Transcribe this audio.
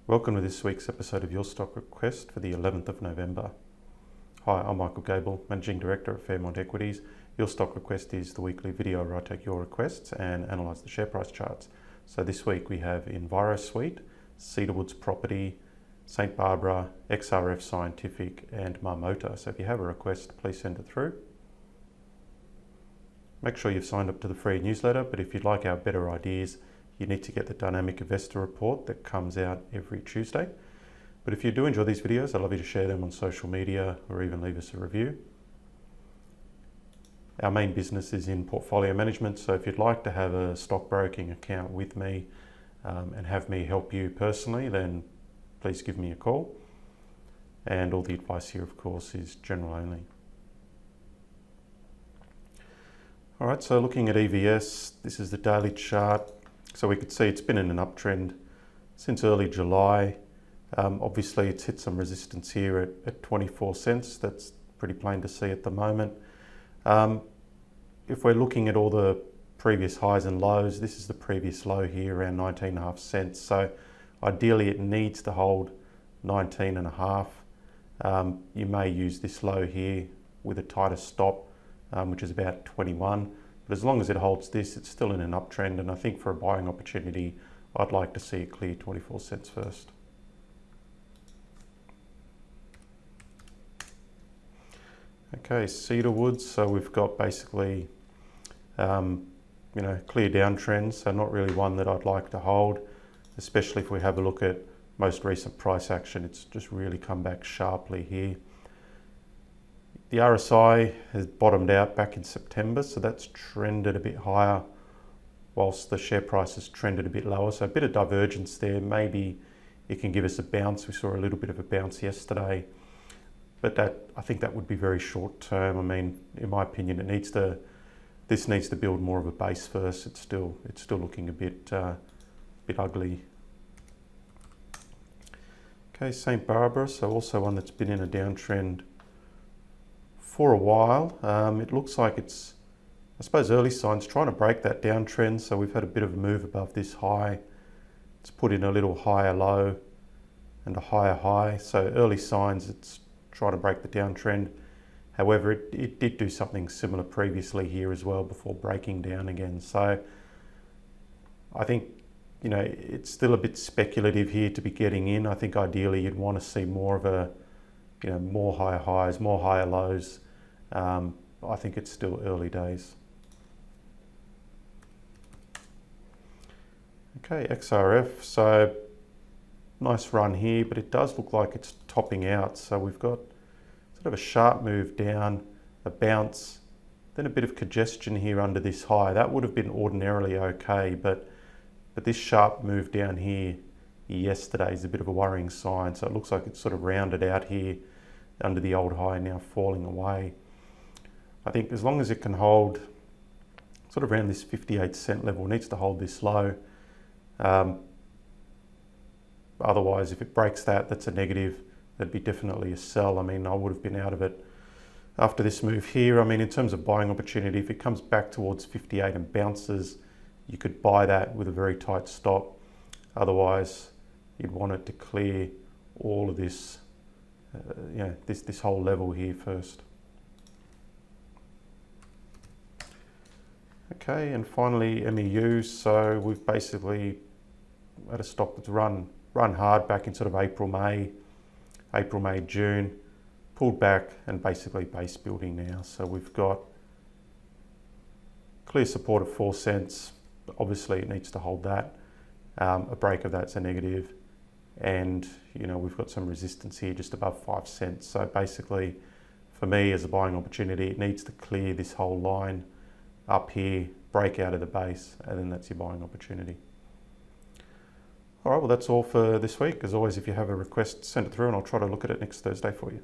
Welcome to this week's episode of Your Stock Request for the 11th of November. Hi, I'm Michael Gable, Managing Director at Fairmont Equities. Your Stock Request is the weekly video where I take your requests and analyse the share price charts. So this week we have EnviroSuite, Cedar Woods Property, St Barbara, XRF Scientific and Marmota. So if you have a request, please send it through. Make sure you've signed up to the free newsletter, but if you'd like our better ideas, you need to get the Dynamic Investor Report that comes out every Tuesday. But if you do enjoy these videos, I'd love you to share them on social media or even leave us a review. Our main business is in portfolio management, so if you'd like to have a stockbroking account with me and have me help you personally, then please give me a call. And all the advice here, of course, is general only. All right, so looking at EVS, this is the daily chart. So we could see it's been in an uptrend since early July. Obviously it's hit some resistance here at 24 cents. That's pretty plain to see at the moment. If we're looking at all the previous highs and lows, this is the previous low here around 19.5 cents. So ideally it needs to hold 19.5. You may use this low here with a tighter stop, which is about 21. But as long as it holds this, it's still in an uptrend. And I think for a buying opportunity, I'd like to see it clear 24 cents first. Okay, Cedar Woods. So we've got basically, clear downtrend. So not really one that I'd like to hold, especially if we have a look at most recent price action. It's just really come back sharply here. The RSI has bottomed out back in September, so that's trended a bit higher whilst the share price has trended a bit lower. So a bit of divergence there. Maybe it can give us a bounce. We saw a little bit of a bounce yesterday, but I think that would be very short term. I mean, in my opinion, this needs to build more of a base first. It's still looking a bit ugly. Okay, St Barbara, so also one that's been in a downtrend for a while. It looks like it's, I suppose, early signs trying to break that downtrend. So we've had a bit of a move above this high. It's put in a little higher low and a higher high. So early signs it's trying to break the downtrend. However, it did do something similar previously here as well before breaking down again. So I think, it's still a bit speculative here to be getting in. I think ideally you'd want to see more of a, more higher highs, more higher lows. I think it's still early days. Okay, XRF, so nice run here, but it does look like it's topping out. So we've got sort of a sharp move down, a bounce, then a bit of congestion here under this high. That would have been ordinarily okay, but this sharp move down here yesterday is a bit of a worrying sign. So it looks like it's sort of rounded out here under the old high, now falling away. I think as long as it can hold sort of around this 58 cent level, it needs to hold this low. Otherwise, if it breaks that, that's a negative. That'd be definitely a sell. I mean, I would have been out of it after this move here. I mean, in terms of buying opportunity, if it comes back towards 58 and bounces, you could buy that with a very tight stop. Otherwise, you'd want it to clear all of this, this whole level here first. Okay, and finally MEU. So we've basically had a stock that's run hard back in sort of April, May, June, pulled back and basically base building now. So we've got clear support of 4 cents. Obviously it needs to hold that. A break of that's a negative. And we've got some resistance here just above 5 cents. So basically for me as a buying opportunity, it needs to clear this whole line up here, break out of the base, and then that's your buying opportunity. All right, well, that's all for this week. As always, if you have a request, send it through and I'll try to look at it next Thursday for you.